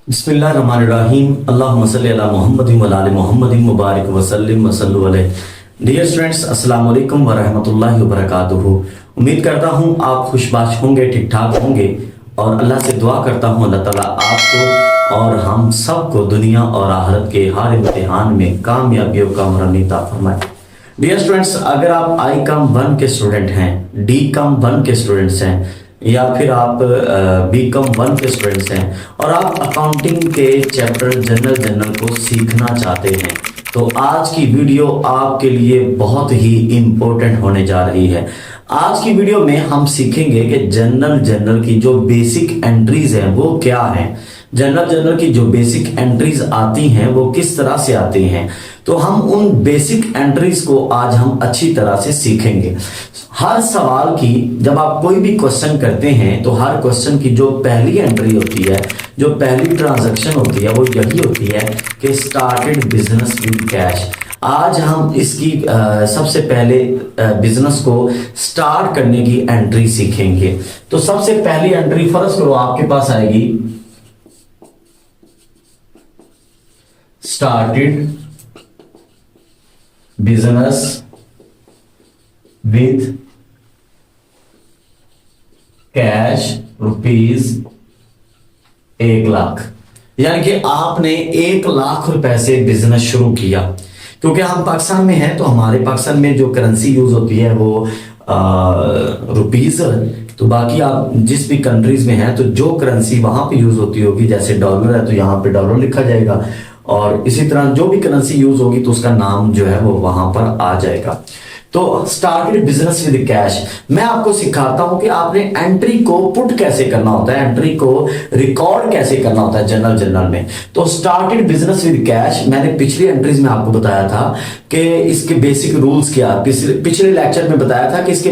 बिस्मिल्लाहिर्रहमानिर्रहीम। अल्लाहुम्मा सल्लि अला मुहम्मदिन व आलि मुहम्मदिन मुबारक वसल्लिम वसल्लु अलैहि। डियर स्टूडेंट्स, अस्सलाम वालेकुम व रहमतुल्लाहि व बरकातुहू। उम्मीद करता हूँ आप खुशबाश होंगे, ठीक ठाक होंगे और अल्लाह से दुआ करता हूँ अल्लाह ताला आपको और हम सबको दुनिया और आखिरत के हर इम्तिहान में कामयाबियों का मरनी अता फरमाए। डियर स्टूडेंट्स, अगर आप आई कम वन के स्टूडेंट हैं, डी कम वन के स्टूडेंट्स हैं या फिर आप बी कम वन के स्टूडेंट्स हैं और आप अकाउंटिंग के चैप्टर जनरल को सीखना चाहते हैं तो आज की वीडियो आपके लिए बहुत ही इम्पोर्टेंट होने जा रही है। आज की वीडियो में हम सीखेंगे कि जनरल की जो बेसिक एंट्रीज हैं वो क्या हैं। जनरल की जो बेसिक एंट्रीज आती हैं वो किस तरह से आती हैं, तो हम उन बेसिक एंट्रीज को आज हम अच्छी तरह से सीखेंगे। हर सवाल की जब आप कोई भी क्वेश्चन करते हैं तो हर क्वेश्चन की जो पहली एंट्री होती है, जो पहली ट्रांजैक्शन होती है वो यही होती है कि स्टार्टेड बिजनेस विद कैश। आज हम इसकी सबसे पहले बिजनेस को स्टार्ट करने की एंट्री सीखेंगे। तो सबसे पहली एंट्री फर्स्ट करो आपके पास आएगी started business with cash rupees 1,00,000। यानी कि आपने 1,00,000 रुपए से बिजनेस शुरू किया। क्योंकि हम पाकिस्तान में हैं तो हमारे पाकिस्तान में जो करेंसी यूज होती है वो रुपीज। तो बाकी आप जिस भी कंट्रीज में हैं तो जो करेंसी वहां पे यूज होती होगी, जैसे डॉलर है तो यहाँ पे डॉलर लिखा जाएगा और इसी तरह जो भी करेंसी यूज होगी तो उसका नाम जो है वो वहां पर आ जाएगा। तो स्टार्टेड बिजनेस विद कैश मैं आपको सिखाता हूं कि आपने एंट्री को पुट कैसे करना होता है, एंट्री को रिकॉर्ड कैसे करना होता है जनरल में। तो स्टार्टेड बिजनेस विद कैश मैंने पिछली एंट्रीज में आपको बताया था कि इसके बेसिक रूल्स क्या, पिछले लेक्चर में बताया था कि इसके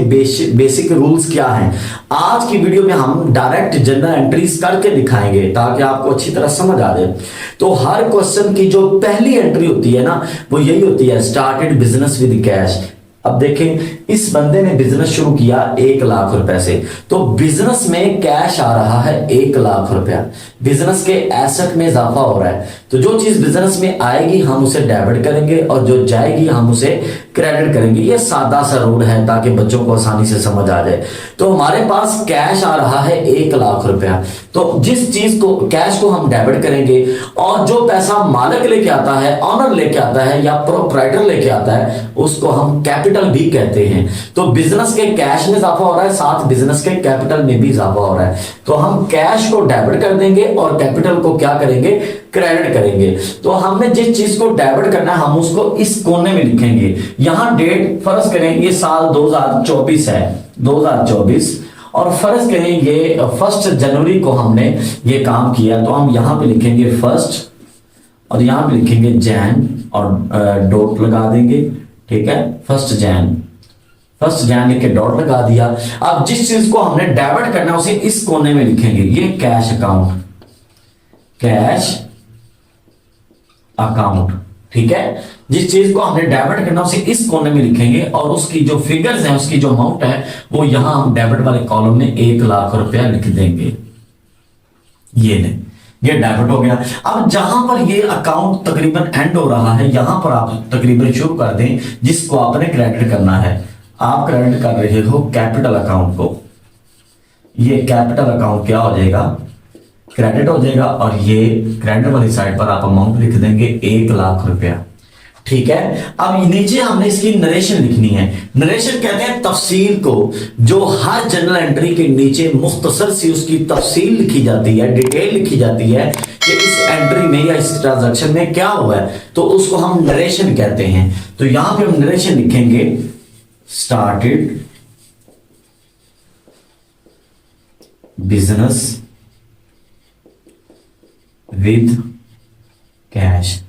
बेसिक रूल्स क्या हैं। आज की वीडियो में हम डायरेक्ट जनरल एंट्रीज करके दिखाएंगे ताकि आपको अच्छी तरह समझ आ जाए। तो हर क्वेश्चन की जो पहली एंट्री होती है ना वो यही होती है स्टार्टेड बिजनेस विद कैश। अब देखें, इस बंदे ने बिजनेस शुरू किया 1,00,000 रुपए से, तो बिजनेस में कैश आ रहा है 1,00,000 रुपया। बिजनेस के एसेट में इजाफा हो रहा है, तो जो चीज बिजनेस में आएगी हम उसे डेबिट करेंगे और जो जाएगी हम उसे क्रेडिट करेंगे। ये सादा सा रूल है ताकि बच्चों को आसानी से समझ आ जाए। तो हमारे पास कैश आ रहा है 1,00,000 रुपया, तो जिस चीज को कैश को हम डेबिट करेंगे और जो पैसा मालिक लेके आता है, ऑनर लेके आता है या प्रोप्राइटर लेके आता है उसको हम कैपिटल भी कहते हैं। तो बिजनेस के कैश में इजाफा हो रहा है, साथ बिजनेस के कैपिटल में भी इजाफा हो रहा है। तो हम कैश को डेबिट कर देंगे और कैपिटल को क्या करेंगे, क्रेडिट करेंगे। तो हमने जिस चीज को डेबिट करना है हम उसको इस कोने में लिखेंगे। यहां डेट फर्ज करें ये साल 2024 है, 2024, और फर्ज करें ये 1 जनवरी को हमने ये काम किया, तो हम यहां पे लिखेंगे फर्स्ट और यहां पे लिखेंगे जैन और डॉट लगा देंगे। ठीक है, 1 जैन लिख के डॉट लगा दिया। अब जिस चीज को हमने डेबिट करना है उसे इस कोने में लिखेंगे, ये कैश अकाउंट, कैश अकाउंट। ठीक है, जिस चीज को हमने डेबिट करना उसे इस कोने में लिखेंगे और उसकी जो फिगर्स हैं, उसकी जो अमाउंट है वो यहां हम डेबिट वाले कॉलम में 1,00,000 रुपया लिख देंगे। ये नहीं, ये डेबिट हो गया। अब जहां पर ये अकाउंट तकरीबन एंड हो रहा है यहां पर आप तकरीबन शुरू कर दें जिसको आपने क्रेडिट करना है। आप क्रेडिट कर रहे हो कैपिटल अकाउंट को, ये कैपिटल अकाउंट क्या हो जाएगा, क्रेडिट हो जाएगा और ये क्रेडिट वाली साइड पर आप अमाउंट लिख देंगे 1,00,000 रुपया। ठीक है, अब नीचे हमने इसकी नरेशन लिखनी है। नरेशन कहते हैं तफसील को, जो हर जनरल एंट्री के नीचे मुख्तसर सी उसकी तफसील लिखी जाती है, डिटेल लिखी जाती है कि इस एंट्री में या इस ट्रांजैक्शन में क्या हुआ है, तो उसको हम नरेशन कहते हैं। तो यहां पे हम नरेशन लिखेंगे स्टार्टेड बिजनेस विद कैश।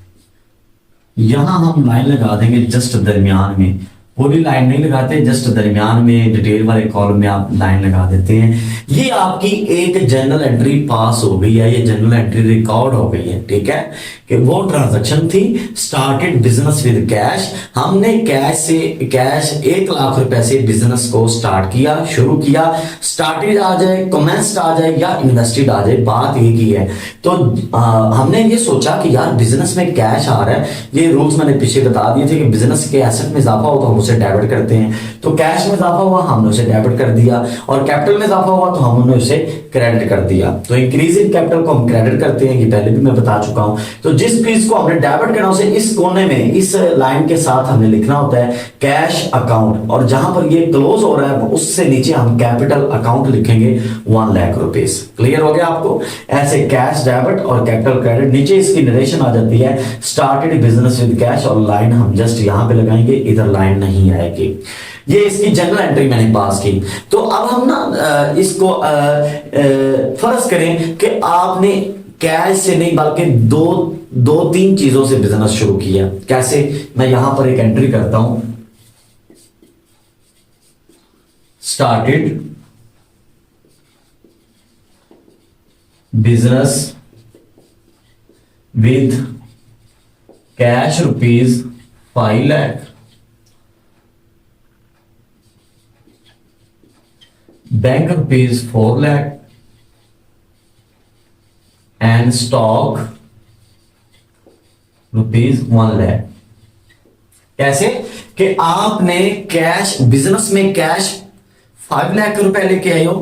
यहां हम लाइन लगा देंगे जस्ट दरमियान में, पूरी लाइन नहीं लगाते, जस्ट दरमियान में डिटेल वाले कॉलम में आप लाइन लगा देते हैं। ये आपकी एक जनरल एंट्री पास हो गई है, ये जनरल एंट्री रिकॉर्ड हो गई है, ठीक है, कि वो ट्रांजैक्शन थी स्टार्टेड बिजनेस विद कैश। हमने कैश 1 लाख रुपए से बिजनेस को स्टार्ट किया, शुरू किया। स्टार्टेड आ जाए, कमेंस्ड आ जाए या इन्वेस्टेड आ जाए, बात एक ही है। तो हमने ये सोचा कि यार बिजनेस में कैश आ रहा है, ये रूल्स मैंने पीछे बता दिए थे कि बिजनेस के एसेट में इजाफा हो तो हम उसे डेबिट करते हैं। तो कैश में इजाफा हुआ, हमने उसे डेबिट कर दिया, और कैपिटल में इजाफा हुआ तो हमने उसे क्रेडिट कर दिया। तो इंक्रीज इन कैपिटल को हम क्रेडिट करते हैं, ये पहले भी मैं बता चुका हूं। तो जिस चीज को हमने डेबिट करना उसे इस कोने में इस लाइन के साथ हमने लिखना होता है कैश अकाउंट, और जहां पर ये क्लोज हो रहा है उससे नीचे हम कैपिटल अकाउंट लिखेंगे 1 लाख रुपीस। क्लियर हो गया आपको? ऐसे कैश डेबिट और कैपिटल क्रेडिट, नीचे इसकी नरेशन आ जाती है स्टार्टेड बिजनेस विद कैश, और लाइन हम जस्ट यहां पे लगाएंगे, इधर लाइन नहीं आएगी। ये इसकी जनरल एंट्री मैंने पास की। तो अब हम ना इसको फर्ज करें कि आपने कैश से नहीं बल्कि दो तीन चीजों से बिजनेस शुरू किया। कैसे? मैं यहां पर एक एंट्री करता हूं, started business with cash ₹5 lakh, bank ₹4 lakh, and stock ₹1 lakh. कैसे? कि आपने कैश, बिजनेस में कैश 5 लाख रुपए लेके आए हो,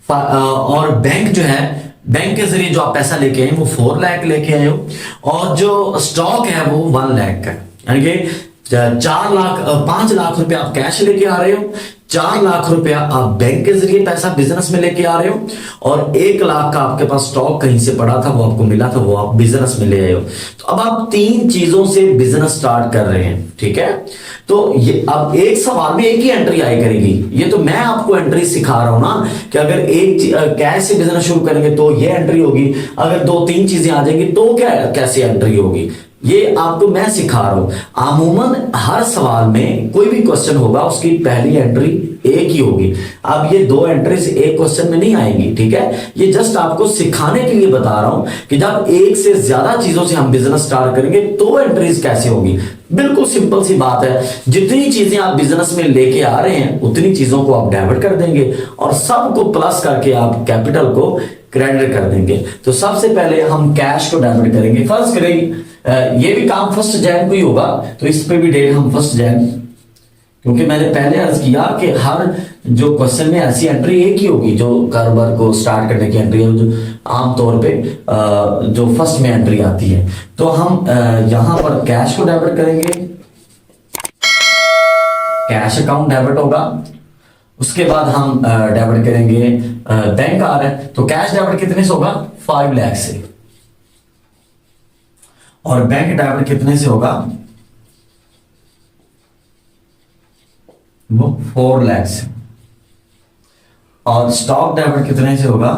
और बैंक जो है, बैंक के जरिए जो आप पैसा लेके आए वो 4 लाख लेके आए हो, और जो स्टॉक है वो 1 लाख का, यानी कि 5 लाख रुपए आप कैश लेके आ रहे हो, 4 लाख रुपया आप बैंक के जरिए पैसा बिजनेस में लेके आ रहे हो, और 1 लाख का आपके पास स्टॉक कहीं से पड़ा था, वो आपको मिला था, वो आप बिजनेस में ले आए हो। तो अब आप 3 चीजों से बिजनेस स्टार्ट कर रहे हैं, ठीक है। तो ये अब एक सवाल में एक ही एंट्री आई करेगी। ये तो मैं आपको एंट्री सिखा रहा हूं ना, कि अगर एक कैश से बिजनेस शुरू करेंगे तो ये एंट्री होगी, अगर 2-3 चीजें आ जाएंगी तो क्या कैसे एंट्री होगी, ये आपको मैं सिखा रहा हूं। अमूमन हर सवाल में कोई भी क्वेश्चन होगा उसकी पहली एंट्री एक ही होगी। अब ये 2 एंट्रीज एक क्वेश्चन में नहीं आएंगी, ठीक है। ये जस्ट आपको सिखाने के लिए बता रहा हूं कि जब एक से ज्यादा चीजों से हम बिजनेस स्टार्ट करेंगे तो एंट्रीज कैसे होगी। बिल्कुल सिंपल सी बात है, जितनी चीजें आप बिजनेस में लेके आ रहे हैं उतनी चीजों को आप डेबिट कर देंगे, और सबको प्लस करके आप कैपिटल को क्रेडिट कर देंगे। तो सबसे पहले हम कैश को डेबिट करेंगे। फर्स्ट करेंगे, ये भी काम 1 जनवरी को ही होगा, तो इस पे भी डेट हम 1 जनवरी, क्योंकि मैंने पहले अर्ज किया कि हर जो क्वेश्चन में ऐसी एंट्री एक ही होगी, जो कारोबार को स्टार्ट करने की एंट्री है, जो आमतौर पे जो फर्स्ट में एंट्री आती है। तो हम यहां पर कैश को डेबिट करेंगे, कैश अकाउंट डेबिट होगा। उसके बाद हम डेबिट करेंगे, बैंक आ रहा है तो कैश डेबिट कितने से होगा, 5 लाख से, और बैंक डेबिट कितने से होगा, वो 4 लाख से, और स्टॉक डेबिट कितने से होगा।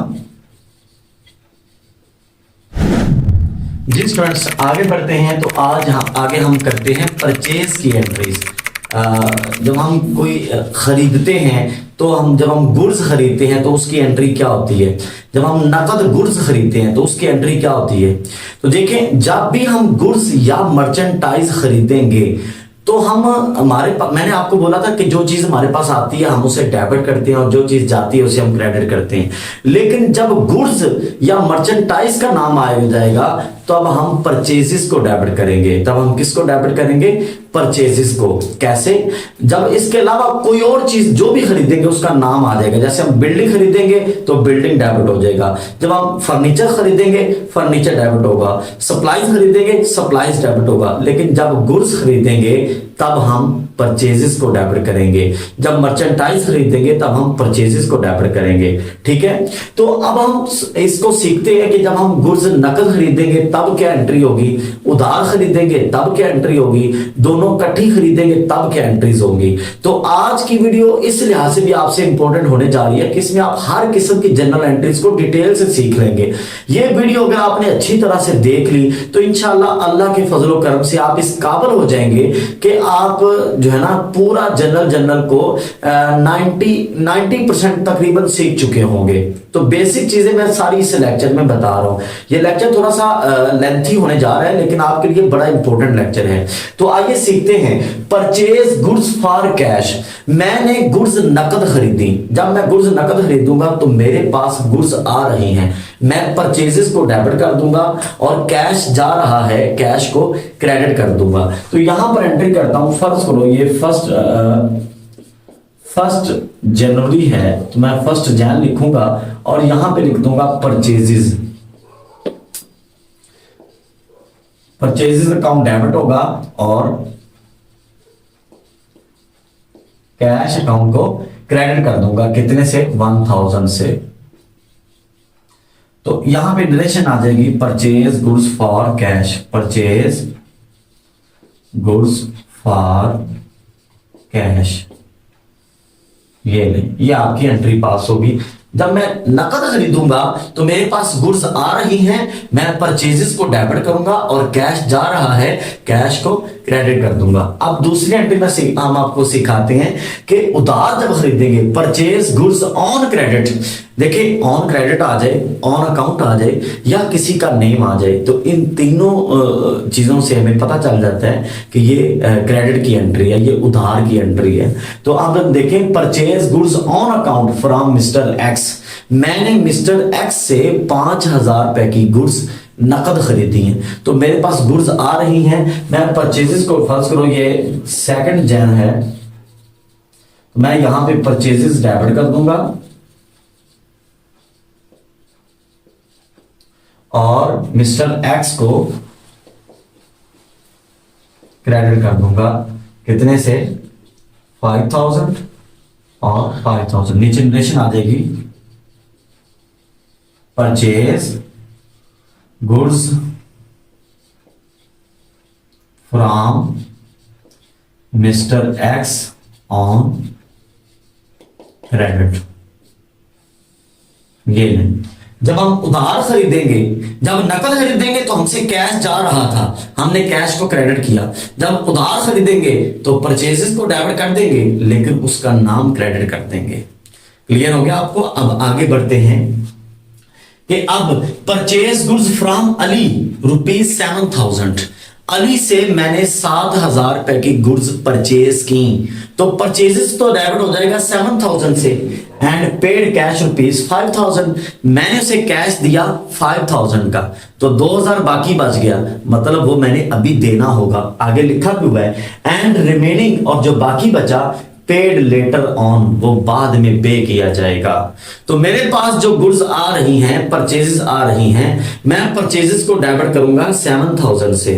जी स्टूडेंट्स, आगे बढ़ते हैं। तो आज आगे हम करते हैं परचेज की एंट्रीज। जब हम कोई खरीदते हैं तो जब हम गुड्स खरीदते हैं तो उसकी एंट्री क्या होती है, जब हम नकद गुड्स खरीदते हैं तो उसकी एंट्री क्या होती है। तो देखें, जब भी हम गुड्स या मर्चेंटाइज खरीदेंगे तो मैंने आपको बोला था कि जो चीज हमारे पास आती है हम उसे डेबिट करते हैं, और जो चीज जाती है उसे हम क्रेडिट करते हैं। लेकिन जब गुड्स या मर्चेंटाइज का नाम आ जाएगा तो अब हम परचेजेस को डेबिट करेंगे। तब हम किसको डेबिट करेंगे, परचेजेस को। कैसे, जब इसके अलावा कोई और चीज जो भी खरीदेंगे उसका नाम आ जाएगा। जैसे हम बिल्डिंग खरीदेंगे तो बिल्डिंग डेबिट हो जाएगा, जब हम फर्नीचर खरीदेंगे फर्नीचर डेबिट होगा, सप्लाईज खरीदेंगे सप्लाईज डेबिट होगा। लेकिन जब गुड्स खरीदेंगे तब हम परचेजेस को डेबिट करेंगे, जब मर्चेंटाइज खरीदेंगे तब हम परचेजेस को डेबिट करेंगे, ठीक है। तो अब हम इसको सीखते हैं कि जब हम गुड्स नकद खरीदेंगे तब क्या एंट्री होगी, उधार खरीदेंगे तब क्या एंट्री होगी, दोनों इकट्ठी खरीदेंगे तब क्या एंट्रीज होंगी। तो आज की वीडियो इस लिहाज से भी आपसे इंपॉर्टेंट होने जा रही है कि इसमें आप हर किस्म की जनरल एंट्रीज को डिटेल से सीख लेंगे। ये वीडियो अगर आपने अच्छी तरह से देख ली तो इंशाल्लाह अल्लाह के फजलो करम से आप इस काबिल हो जाएंगे कि आप जो है ना पूरा जनरल को 90% तकरीबन सीख चुके होंगे। तो बेसिक चीजें मैं सारी इस लेक्चर में बता रहा हूं। ये लेक्चर थोड़ा सा लेंथी होने जा रहा है, लेकिन आपके लिए बड़ा इंपॉर्टेंट लेक्चर है। तो आइए सीखते हैं। Purchase goods for cash. मैंने गुड्स नकद खरीदी। जब मैं गुड्स नकद खरीदूंगा तो मेरे पास गुड्स आ रही हैं, मैं परचेजेस को डेबिट कर दूंगा और कैश जा रहा है, कैश को क्रेडिट कर दूंगा। तो यहां पर एंट्री करता हूं। फर्स्ट करो, ये फर्स्ट जनवरी है तो मैं 1 जन लिखूंगा और यहां पे लिख दूंगा परचेजेस। परचेजेस अकाउंट डेबिट होगा और कैश अकाउंट को क्रेडिट कर दूंगा। कितने से? 1000 से। तो यहां पे रिलेशन आ जाएगी purchase goods for cash. Purchase goods for cash, ये ले, ये आपकी एंट्री पास होगी। जब मैं नकद खरीदूंगा तो मेरे पास गुड्स आ रही हैं, मैं परचेजेस को डेबिट करूंगा और कैश जा रहा है, कैश को क्रेडिट कर दूंगा। अब दूसरी एंट्री में हम आपको सिखाते हैं कि उधार जब खरीदेंगे, परचेज गुड्स ऑन क्रेडिट। देखिए, ऑन क्रेडिट आ जाए, ऑन अकाउंट आ जाए या किसी का नेम आ जाए, तो इन तीनों चीजों से हमें पता चल जाता है कि ये क्रेडिट की एंट्री है, ये उधार की एंट्री है। तो अब देखें, purchase goods on account from mister x. मैंने मिस्टर एक्स से 5000 रुपए की गुड्स नकद खरीदी हैं, तो मेरे पास गुड्स आ रही हैं। मैं परचेजेस को, फर्स्ट करो ये 2 जन है, तो मैं यहां पे परचेजेस डेबिट कर दूंगा और मिस्टर एक्स को क्रेडिट कर दूंगा। कितने से? 5000 और 5000। नीचे रिलेशन आ जाएगी purchase goods from mister x on credit. ये नहीं, जब हम उधार खरीदेंगे, जब नकद खरीदेंगे तो हमसे कैश जा रहा था, हमने कैश को क्रेडिट किया। जब उधार खरीदेंगे तो परचेजेस को डेबिट कर देंगे, लेकिन उसका नाम क्रेडिट कर देंगे। क्लियर हो गया आपको? अब आगे बढ़ते हैं कि अब purchase goods from Ali ₹7,000। Ali से मैंने 7,000 रुपए की गुड्स परचेज की, तो परचेजेस तो डेबिट हो जाएगा 7,000 से एंड पेड कैश ₹5,000। मैंने उसे कैश दिया 5,000 का, तो 2,000 बाकी बच गया, मतलब वो मैंने अभी देना होगा। आगे लिखा भी हुआ है एंड रिमेनिंग, और जो बाकी बचा पेड लेटर ऑन, वो बाद में पे किया जाएगा। तो मेरे पास जो गुड्स आ रही हैं, परचेजेस आ रही हैं, मैं परचेजेस को डेबिट करूंगा 7,000 से,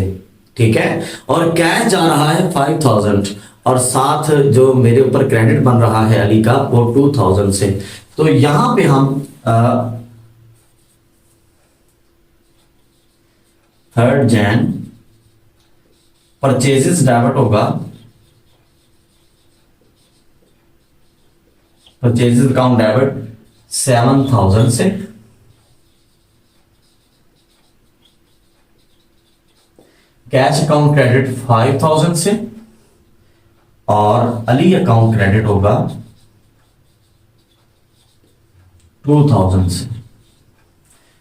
ठीक है, और कैश जा रहा है 5,000 और साथ जो मेरे ऊपर क्रेडिट बन रहा है अली का वो 2,000 से। तो यहां पे हम 3 जन परचेजेस डेबिट होगा, परचेजेस अकाउंट डेबिट 7,000 से, कैश अकाउंट क्रेडिट 5,000 से और अली अकाउंट क्रेडिट होगा 2,000 से।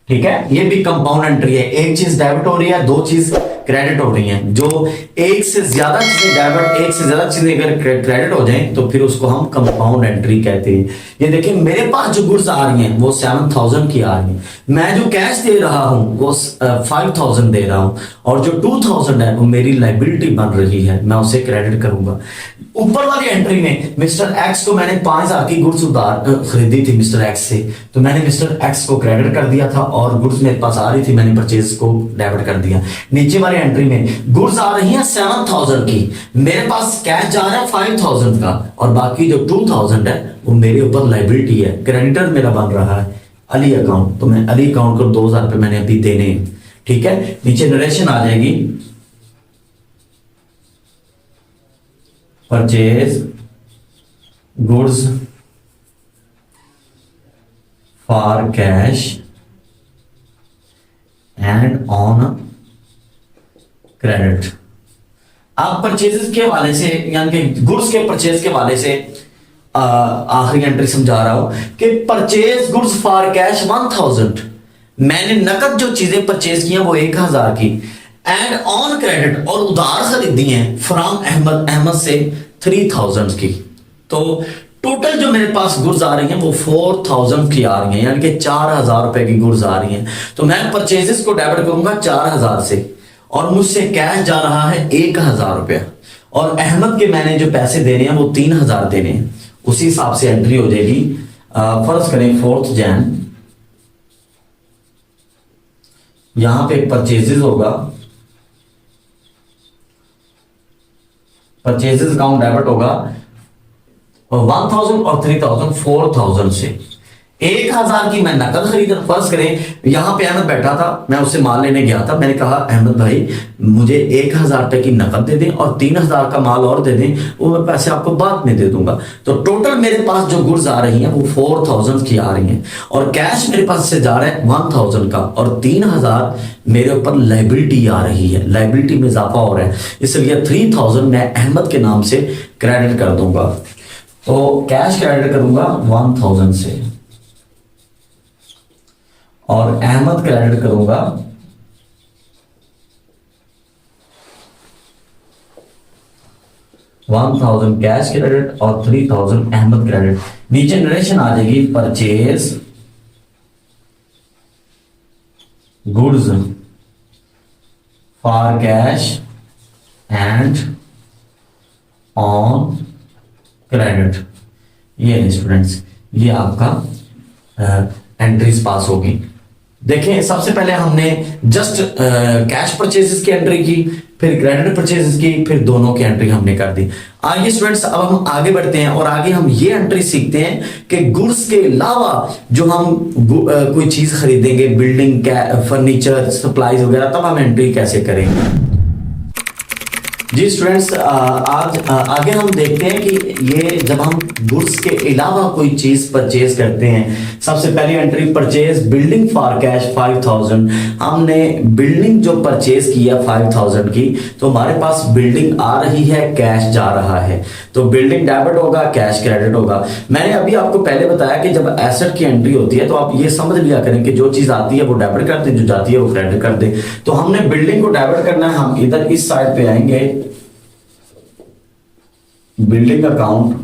ठीक है, ये भी कंपाउंड एंट्री है। एक चीज डेबिट हो रही है, 2 चीज क्रेडिट हो रही हैं। जो एक से ज्यादा चीजें डेबिट, एक से ज्यादा चीजें अगर क्रेडिट हो जाएं तो फिर उसको हम कंपाउंड एंट्री कहते हैं। ये देखिए, मेरे पास जो गुड्स आ रही हैं वो 7,000 की आ रही हैं, मैं जो कैश दे रहा हूं वो 5,000 दे रहा हूं, और जो 2,000 है वो मेरी लाइबिलिटी बन रही है, मैं उसे क्रेडिट करूंगा। ऊपर वाली एंट्री में मिस्टर एक्स को मैंने 5,000 की गुड्स उधार खरीदी थी मिस्टर एक्स से, तो मैंने मिस्टर एक्स को क्रेडिट कर दिया था और गुड्स मेरे पास आ रही थी, मैंने परचेज को डेबिट कर दिया। नीचे वाली एंट्री में गुड्स आ रही हैं 7,000 की, मेरे पास कैश जा रहा है 5,000 का, और बाकी जो 2,000 है वो मेरे ऊपर लाइबिलिटी है, क्रेडिटर मेरा बन रहा है अली अकाउंट। तो मैं अली अकाउंट को 2,000 रुपए मैंने अभी देने हैं। ठीक है, नीचे नरेशन आ जाएगी purchase goods for cash and on credit. आप परचेजेस के हवाले से यानी कि गुड्स के परचेज के हवाले से आखिरी एंट्री समझा रहा हूं कि परचेज गुड्स फॉर कैश 1000, मैंने नकद जो चीजें परचेज की हैं वो 1000 की, एंड ऑन क्रेडिट और उधार खरीदी हैं फ्रॉम अहमद से 3000 की। तो टोटल जो मेरे पास गुड्स आ रही हैं वो 4000 की आ रही हैं, यानी कि 4000 रुपए की गुड्स आ रही हैं। तो मैं परचेजेस को डेबिट करूंगा 4000 से, और मुझसे कैश जा रहा है 1000 रुपया, और अहमद के मैंने जो पैसे देने हैं वो 3000 देने हैं। उसी हिसाब से एंट्री हो जाएगी। फर्ज करें 4 जैन, यहां पे परचेजेस होगा, परचेजेस अकाउंट डेबिट होगा 1000 और 3000 4000 से। 1000 की मैं नकद खरीद, फर्ज करें यहां पे अहमद बैठा था, मैं उससे माल लेने गया था, मैंने कहा अहमद भाई मुझे 1000 रुपए की नकद दे दें और 3000 का माल और दे दें, वो मैं पैसे आपको बाद में दे दूंगा। तो टोटल मेरे पास जो गुड्स आ रही हैं वो 4000 की आ रही हैं, और कैश मेरे पास से जा रहा है 1000 का, और 3000 मेरे ऊपर लाइबिलिटी आ रही है, लाइबिलिटी में इजाफा हो रहा है, इसलिए 3000 मैं अहमद के नाम से क्रेडिट कर दूंगा। तो कैश क्रेडिट करूंगा 1000 से, और अहमद क्रेडिट करूंगा 1000 कैश क्रेडिट और 3000 अहमद क्रेडिट। नीचे नरेशन आ जाएगी, purchase goods for cash and on credit. ये है स्टूडेंट्स, ये आपका एंट्रीज पास होगी। देखें सबसे पहले हमने जस्ट कैश परचेजेस की एंट्री की, फिर क्रेडिट परचेजेस की, फिर दोनों की एंट्री हमने कर दी। आगे स्टूडेंट्स अब हम आगे बढ़ते हैं और आगे हम ये एंट्री सीखते हैं कि गुड्स के अलावा जो हम कोई चीज खरीदेंगे, बिल्डिंग, फर्नीचर, सप्लाईज वगैरह, तब हम एंट्री कैसे करेंगे। जी स्टूडेंट्स, आज आगे हम देखते हैं कि ये जब हम गुड्स के अलावा कोई चीज परचेज करते हैं, सबसे पहली entry purchase building for cash 5000। हमने बिल्डिंग जो परचेज किया 5000 की, तो हमारे पास बिल्डिंग आ रही है, कैश जा रहा है, तो बिल्डिंग डेबिट होगा, कैश क्रेडिट होगा। मैंने अभी आपको पहले बताया कि जब एसेट की एंट्री होती है तो आप ये समझ लिया करें कि जो चीज आती है वो डेबिट कर दें, जो जाती है वो क्रेडिट कर दें। तो हमने बिल्डिंग को डेबिट करना है, हम इधर इस साइड पे आएंगे, बिल्डिंग अकाउंट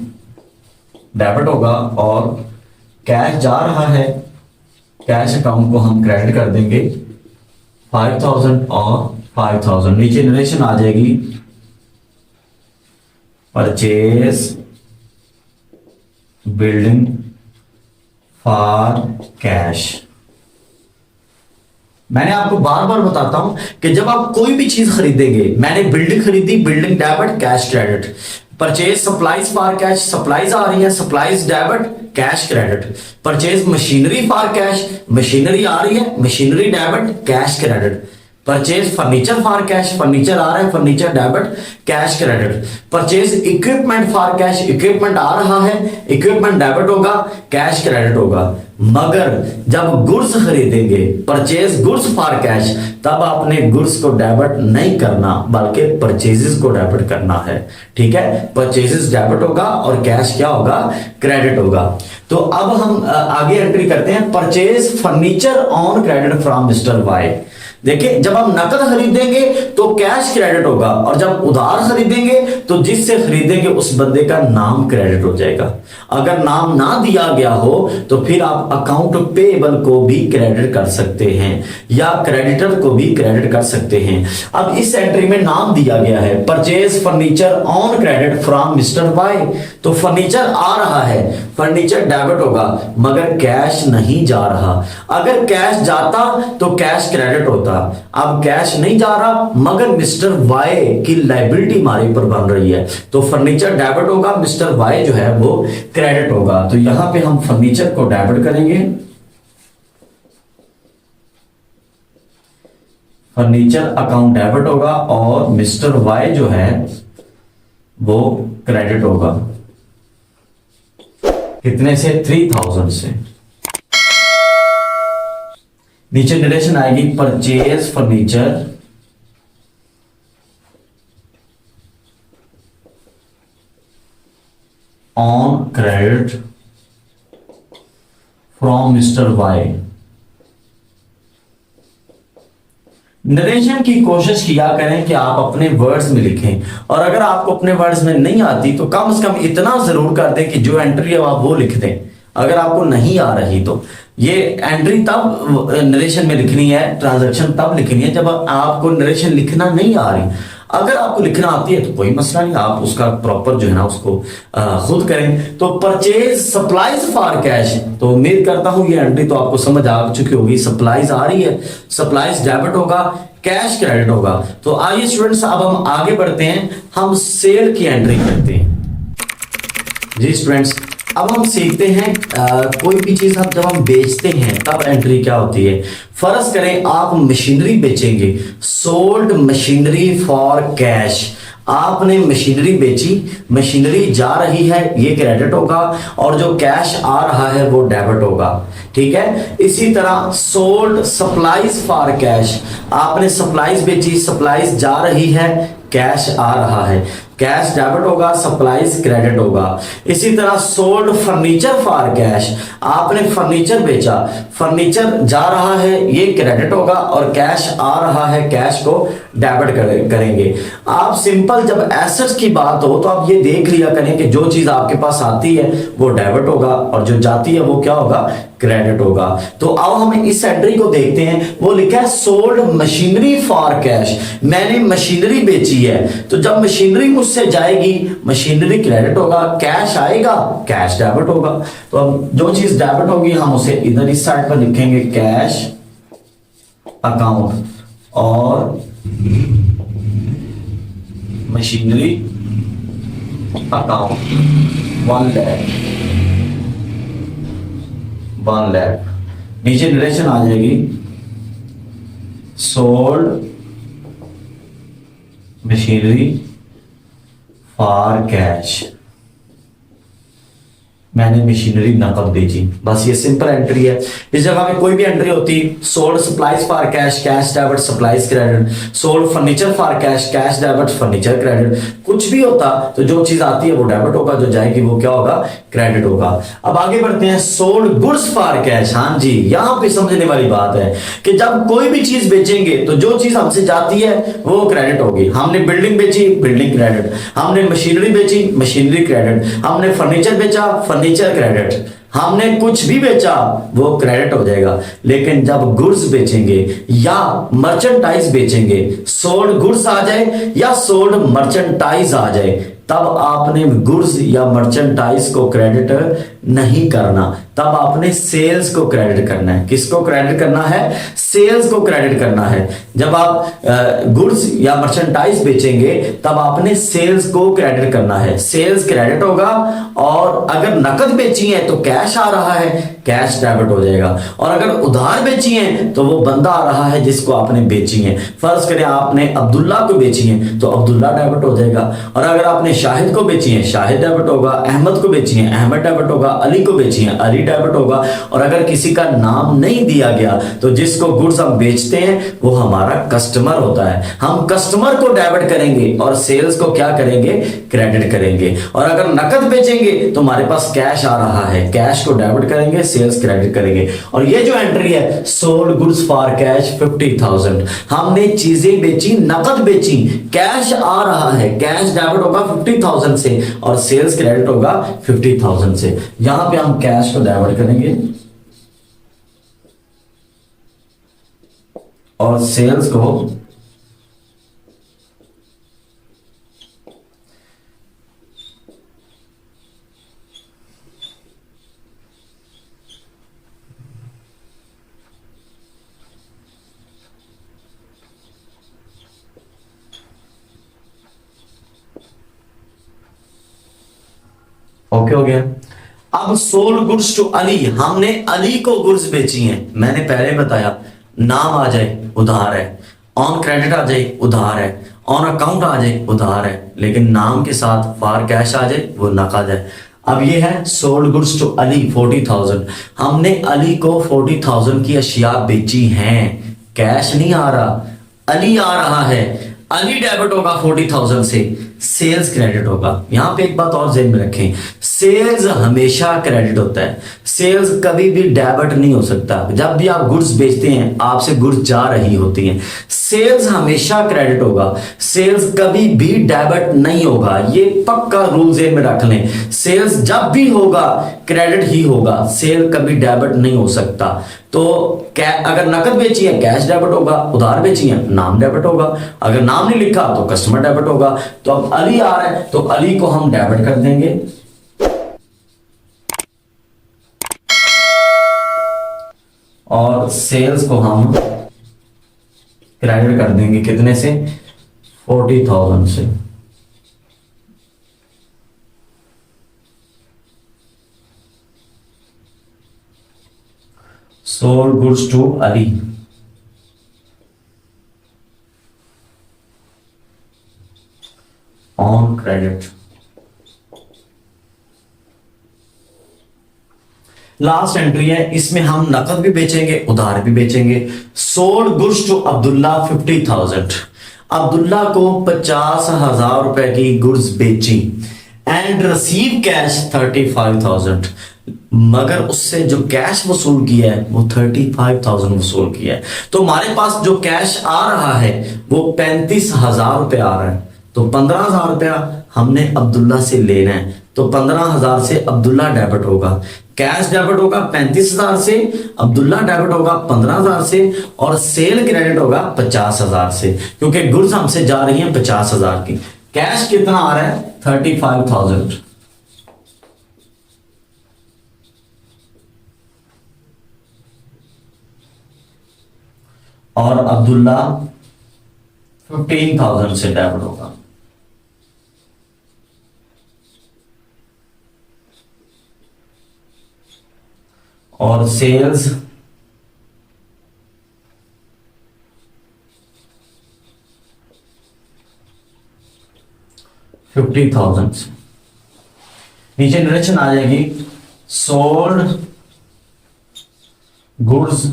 डेबिट होगा, और कैश जा रहा है, कैश अकाउंट को हम क्रेडिट कर देंगे 5000 और 5000। नीचे नरेशन आ जाएगी, परचेज बिल्डिंग फॉर कैश। मैंने आपको बार बार बताता हूं कि जब आप कोई भी चीज खरीदेंगे, मैंने बिल्डिंग खरीदी, building debit, cash credit. Purchase supplies for cash, supplies आ रही है, supplies debit, cash credit. Purchase machinery for cash, machinery आ रही है, machinery debit, cash credit. Purchase furniture for cash, furniture आ रहा है, furniture debit, cash credit. Purchase equipment for cash, equipment आ रहा है, इक्विपमेंट डेबिट होगा, कैश क्रेडिट होगा। मगर जब गुड्स खरीदेंगे, परचेज गुड्स फॉर कैश, तब आपने गुड्स को डेबिट नहीं करना बल्कि परचेजेस को डेबिट करना है। ठीक है, परचेजेस डेबिट होगा और कैश क्या होगा, क्रेडिट होगा। तो अब हम आगे एंट्री करते हैं, purchase furniture on credit from mister Y. देखिए जब हम नकद खरीदेंगे तो कैश क्रेडिट होगा, और जब उधार खरीदेंगे तो जिससे खरीदेंगे उस बंदे का नाम क्रेडिट हो जाएगा। अगर नाम ना दिया गया हो तो फिर आप अकाउंट पेएबल को भी क्रेडिट कर सकते हैं या क्रेडिटर को भी क्रेडिट कर सकते हैं। अब इस एंट्री में नाम दिया गया है, purchase furniture on credit from mister Y. तो फर्नीचर आ रहा है, फर्नीचर डेबिट होगा, मगर कैश नहीं जा रहा। अगर कैश जाता तो कैश क्रेडिट होता। अब कैश नहीं जा रहा मगर मिस्टर वाई की लायबिलिटी हमारे ऊपर बन रही है, तो फर्नीचर डेबिट होगा, मिस्टर वाई जो है वो क्रेडिट होगा। तो यहां पे हम फर्नीचर को डेबिट करेंगे, फर्नीचर अकाउंट डेबिट होगा, और मिस्टर वाई जो है वो क्रेडिट होगा। कितने से, 3000 से। नीचे डायरेक्शन आएगी, purchase furniture on credit from mister Y. Narration की कोशिश किया करें कि आप अपने वर्ड्स में लिखें, और अगर आपको अपने वर्ड्स में नहीं आती तो कम से कम इतना जरूर कर दें कि जो एंट्री है आप वो लिख दें। अगर आपको नहीं आ रही तो ये एंट्री तब नरेशन में लिखनी है, ट्रांजैक्शन तब लिखनी है जब आपको नरेशन लिखना नहीं आ रही। अगर आपको लिखना आती है तो कोई मसला नहीं, आप उसका प्रॉपर जो है ना उसको खुद करें। तो परचेज सप्लाईज फॉर कैश, तो उम्मीद करता हूं ये एंट्री तो आपको समझ आ चुकी होगी। सप्लाईज आ रही है, सप्लाईज डेबिट होगा, कैश क्रेडिट होगा। तो आइए स्टूडेंट्स अब हम आगे बढ़ते हैं, हम सेल की एंट्री करते हैं। जी स्टूडेंट्स, अब हम सीखते हैं कोई भी चीज जब हम बेचते हैं तब एंट्री क्या होती है। फर्ज करें आप मशीनरी बेचेंगे, सोल्ड मशीनरी फॉर कैश। आपने मशीनरी बेची, मशीनरी जा रही है, ये क्रेडिट होगा, और जो कैश आ रहा है वो डेबिट होगा। ठीक है, इसी तरह सोल्ड सप्लाईज फॉर कैश, आपने सप्लाईज बेची, सप्लाईज जा रही है, कैश आ रहा है, कैश डेबिट होगा, सप्लाईज क्रेडिट होगा। इसी तरह सोल्ड फर्नीचर फॉर कैश, आपने फर्नीचर बेचा, फर्नीचर जा रहा है, ये क्रेडिट होगा, और कैश आ रहा है, कैश को डेबिट करेंगे। आप सिंपल जब एसेट्स की बात हो तो आप ये देख लिया करें कि जो चीज आपके पास आती है वो डेबिट होगा, और जो जाती है वो क्या होगा, क्रेडिट होगा। तो अब हम इस एंट्री को देखते हैं। वो लिखा है सोल्ड मशीनरी फॉर कैश, मैंने मशीनरी बेची है, तो जब मशीनरी मुझसे जाएगी मशीनरी क्रेडिट होगा, कैश आएगा, कैश डेबिट होगा। तो अब जो चीज डेबिट होगी हम उसे इधर इस साइड पर लिखेंगे, कैश अकाउंट, और मशीनरी अकाउंट 1 लाख, 1 लाख। नीचे नरेशन आ जाएगी, सोल्ड मशीनरी फॉर कैश, मैंने मशीनरी नकद बेची। बस ये सिंपल एंट्री है। इस जगह में कोई भी एंट्री होती, sold supplies for cash, cash debit, supplies credit, sold furniture for cash, cash debit, furniture credit, कुछ भी होता तो जो चीज आती है वो डेबिट होगा, जो जाएगी वो क्या होगा, क्रेडिट होगा। अब आगे बढ़ते हैं, सोल्ड गुड्स फॉर कैश। हाँ जी, यहां पे समझने वाली बात है कि जब कोई भी चीज बेचेंगे तो जो चीज हमसे जाती है वो क्रेडिट होगी। हमने बिल्डिंग बेची, बिल्डिंग क्रेडिट, हमने मशीनरी बेची, मशीनरी क्रेडिट, हमने फर्नीचर बेचा, फर्नीचर क्रेडिट, हमने कुछ भी बेचा वो क्रेडिट हो जाएगा। लेकिन जब गुड्स बेचेंगे या मर्चेंटाइज बेचेंगे, सोल्ड गुड्स आ जाए या सोल्ड मर्चेंटाइज आ जाए, तब आपने गुड्स या मर्चेंटाइज को क्रेडिट नहीं करना, तब आपने सेल्स को क्रेडिट करना है। किसको क्रेडिट करना है, सेल्स को क्रेडिट करना है। जब आप गुड्स या मर्चेंटाइज बेचेंगे तब आपने सेल्स को क्रेडिट करना है, सेल्स क्रेडिट होगा। और अगर नकद बेची है तो कैश आ रहा है, कैश डेबिट हो जाएगा। और अगर उधार बेची है तो वो बंदा आ रहा है जिसको आपने बेची है। फर्ज करें आपने अब्दुल्ला को बेची है तो अब्दुल्ला डेबिट हो जाएगा। और अगर आपने शाहिद को बेची है, शाहिद डेबिट होगा, अहमद को बेची है, अहमद डेबिट होगा, अली को बेची है, अली डेबिट होगा। और अगर किसी का नाम नहीं दिया गया तो जिसको गुड्स हम बेचते हैं वो हमारा कस्टमर होता है, हम कस्टमर को डेबिट करेंगे और सेल्स को क्या करेंगे, क्रेडिट करेंगे। और अगर नकद बेचेंगे तो हमारे पास कैश आ रहा है, कैश को डेबिट करेंगे, सेल्स क्रेडिट करेंगे। और ये जो एंट्री है, सोल्ड गुड्स फॉर कैश 50,000, हमने चीजें बेची, नकद बेची, कैश आ रहा है, कैश डेबिट होगा 50,000 से और सेल्स क्रेडिट होगा 50,000 से। यहां पे हम कैश को डेबिट करेंगे और सेल्स को ओके हो गया। अब सोल्ड गुड्स टू अली, हमने अली को गुड्स बेची हैं। मैंने पहले बताया नाम आ जाए उधार है, ऑन क्रेडिट आ जाए उधार है, ऑन अकाउंट आ जाए उधार है, लेकिन नाम के साथ फॉर कैश आ जाए वो नकद है। अब ये है सोल्ड गुड्स टू अली 40,000, हमने अली को 40,000 की अशिया बेची हैं, कैश नहीं आ रहा, अली आ रहा है। अली डेबिट होगा 40,000 से, सेल्स क्रेडिट होगा। यहां पे एक बात और ध्यान में रखें, सेल्स हमेशा क्रेडिट होता है, सेल्स कभी भी डेबिट नहीं हो सकता। जब भी आप गुड्स बेचते हैं, आपसे गुड्स जा रही होती हैं, सेल्स हमेशा क्रेडिट होगा, सेल्स कभी भी डेबिट नहीं होगा। ये पक्का रूल जेब में रख लें, सेल्स जब भी होगा क्रेडिट ही होगा, सेल कभी डेबिट नहीं हो सकता। तो अगर नकद बेची है कैश डेबिट होगा, उधार बेची है नाम डेबिट होगा, अगर नाम नहीं लिखा तो कस्टमर डेबिट होगा। तो अब अली आ रहा है तो अली को हम डेबिट कर देंगे, और सेल्स को हम क्रेडिट कर देंगे कितने से, 40,000 से। Sold goods to Ali, on credit. Last entry है, इसमें हम नकद भी बेचेंगे उधार भी बेचेंगे। Sold goods to Abdullah 50,000, Abdullah को 50,000 रुपए की गुड्स बेची एंड रिसीव कैश 35,000, मगर उससे जो कैश वसूल किया है वो 35,000 वसूल किया है। तो हमारे पास जो कैश आ रहा है वो 35,000 रुपए आ रहा है, तो 15,000 रुपया हमने अब्दुल्ला से लेना है, तो 15,000 से अब्दुल्ला डेबिट होगा, कैश डेबिट होगा 35,000 से, अब्दुल्ला डेबिट होगा 15,000 से, और सेल क्रेडिट होगा 50,000 से, क्योंकि गुड्स हमसे जा रही हैं 50,000 की। कैश कितना आ रहा है 35,000, और अब्दुल्ला 15,000 से डेबिट होगा। और सेल्स 50,000 से। नीचे डायरेक्शन आ जाएगी, sold goods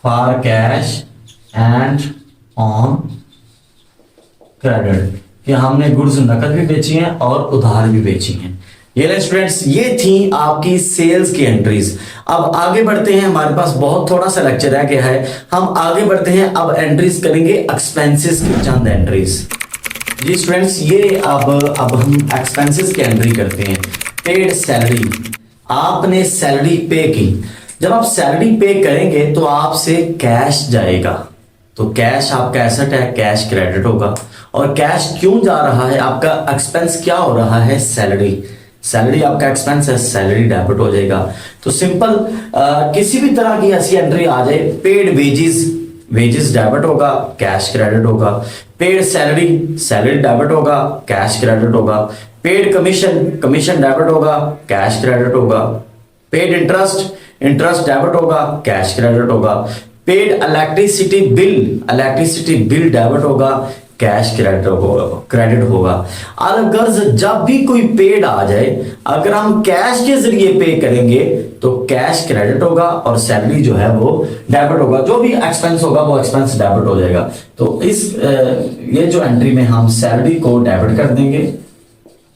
for cash and on credit, कि हमने गुड्स नकद भी बेची हैं और उधार भी बेची हैं। ये स्टूडेंट्स, ये थी आपकी सेल्स की एंट्रीज। अब आगे बढ़ते हैं, हमारे पास बहुत थोड़ा सा लेक्चर रह गया है, हम आगे बढ़ते हैं। अब एंट्रीज करेंगे एक्सपेंसेस की चंद एंट्रीज। जी स्टूडेंट्स, ये अब हम एक्सपेंसेस की एंट्री करते हैं। पेड सैलरी, आपने सैलरी पे की, जब आप सैलरी पे करेंगे तो आपसे कैश जाएगा, तो कैश आपका एसेट है, कैश क्रेडिट होगा। और कैश क्यों जा रहा है, आपका एक्सपेंस क्या हो रहा है, सैलरी, सैलरी आपका एक्सपेंस है, सैलरी डेबिट हो जाएगा। तो सिंपल किसी भी तरह की ऐसी एंट्री आ जाए, पेड वेजेस, वेजेस डेबिट होगा, कैश क्रेडिट होगा। पेड सैलरी, सैलरी डेबिट होगा, कैश क्रेडिट होगा। पेड कमीशन, कमीशन डेबिट होगा, कैश क्रेडिट होगा। पेड इंटरेस्ट, इंटरेस्ट डेबिट होगा, कैश क्रेडिट होगा। Paid electricity bill, electricity bill debit होगा, कैश क्रेडिट होगा। अगर जब भी कोई पेड आ जाए, अगर हम कैश के जरिए पे करेंगे तो कैश क्रेडिट होगा और सैलरी जो है वो डेबिट होगा, जो भी एक्सपेंस होगा वो एक्सपेंस डेबिट हो जाएगा। तो इस ये जो एंट्री में हम सैलरी को डेबिट कर देंगे,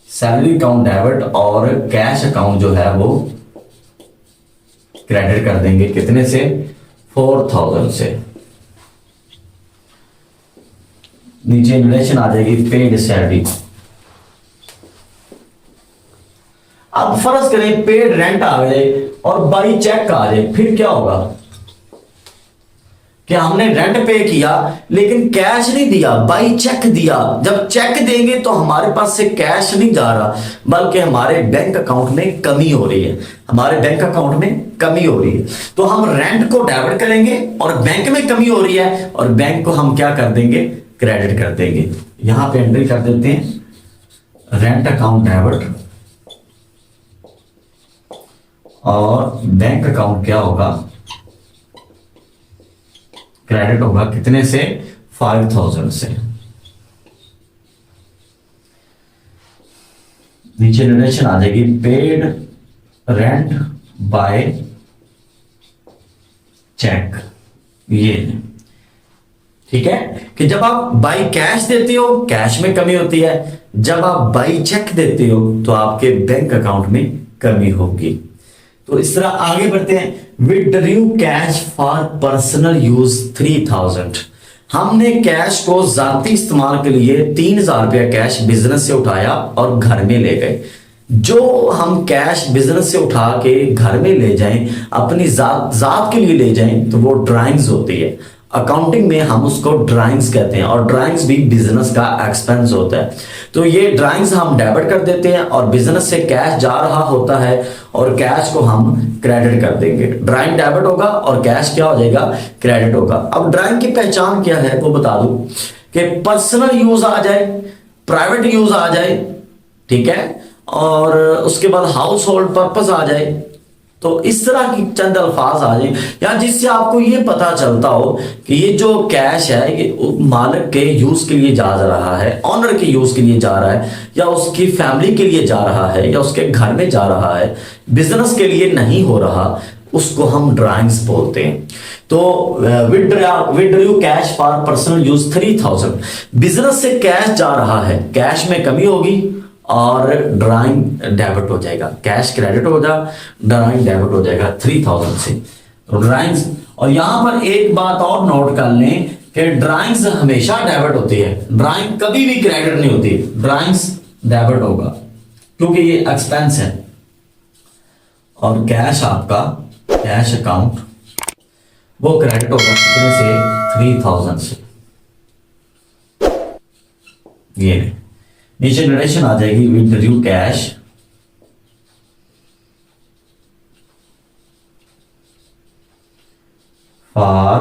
सैलरी अकाउंट डेबिट, और कैश अकाउंट जो है वो क्रेडिट कर देंगे, कितने से, 4,000 से। नीचे रिलेशन आ जाएगी पेड सैलरी। अब फर्ज करें पेड रेंट आ जाए और बाई चेक आ जाए, फिर क्या होगा कि हमने रेंट पे किया लेकिन कैश नहीं दिया, बाई चेक दिया। जब चेक देंगे तो हमारे पास से कैश नहीं जा रहा, बल्कि हमारे बैंक अकाउंट में कमी हो रही है, हमारे बैंक अकाउंट में कमी हो रही है। तो हम रेंट को डेबिट करेंगे और बैंक में कमी हो रही है, और बैंक को हम क्या कर देंगे, क्रेडिट कर देंगे। यहां पे एंट्री कर देते हैं रेंट अकाउंट डेबिट, और बैंक अकाउंट क्या होगा, क्रेडिट होगा, कितने से, 5,000 से। नीचे रिलेशन आ जाएगी पेड रेंट बाय चेक, ये ठीक है, कि जब आप बाई कैश देते हो कैश में कमी होती है, जब आप बाई चेक देते हो तो आपके बैंक अकाउंट में कमी होगी। तो इस तरह आगे बढ़ते हैं। Withdrew cash for personal use 3000। हमने कैश को जाती इस्तेमाल के लिए 3000 रुपया कैश बिजनेस से उठाया और घर में ले गए। जो हम कैश बिजनेस से उठा के घर में ले जाएं, अपनी जात के लिए ले जाएं, तो वो ड्राइंग्स होती है। अकाउंटिंग में हम उसको ड्राइंग्स कहते हैं और ड्राइंग्स भी बिजनेस का एक्सपेंस होता है। तो ये ड्राइंग्स हम डेबिट कर देते हैं और बिजनेस से कैश जा रहा होता है और कैश को हम क्रेडिट कर देंगे। ड्राइंग डेबिट होगा और कैश क्या हो जाएगा, क्रेडिट होगा। अब ड्राइंग की पहचान क्या है वो बता दूं कि पर्सनल यूज आ जाए, प्राइवेट यूज आ जाए, ठीक है, और उसके बाद हाउस होल्ड पर्पस आ जाए। तो इस तरह की चंद अल्फाज आ जाए या जिससे आपको ये पता चलता हो कि ये जो कैश है ये मालिक के यूज के लिए जा रहा है, ऑनर के यूज के लिए जा रहा है, या उसकी फैमिली के लिए जा रहा है, या उसके घर में जा रहा है, बिजनेस के लिए नहीं हो रहा, उसको हम ड्राइंग्स बोलते हैं। तो withdrew cash for personal use 3000। Business से कैश जा रहा है, कैश में कमी होगी और ड्राइंग डेबिट हो जाएगा, कैश क्रेडिट हो जाएगा, ड्राइंग डेबिट हो जाएगा 3000 से। तो ड्राइंग्स, और यहां पर एक बात और नोट कर लें कि ड्राइंग्स हमेशा डेबिट होती है, ड्राइंग कभी भी क्रेडिट नहीं होती, ड्राइंग्स डेबिट होगा क्योंकि ये एक्सपेंस है। और कैश आपका कैश अकाउंट वो क्रेडिट होगा कितने से, 3000 से। ये नीचे नरेशन आ जाएगी, withdrew cash for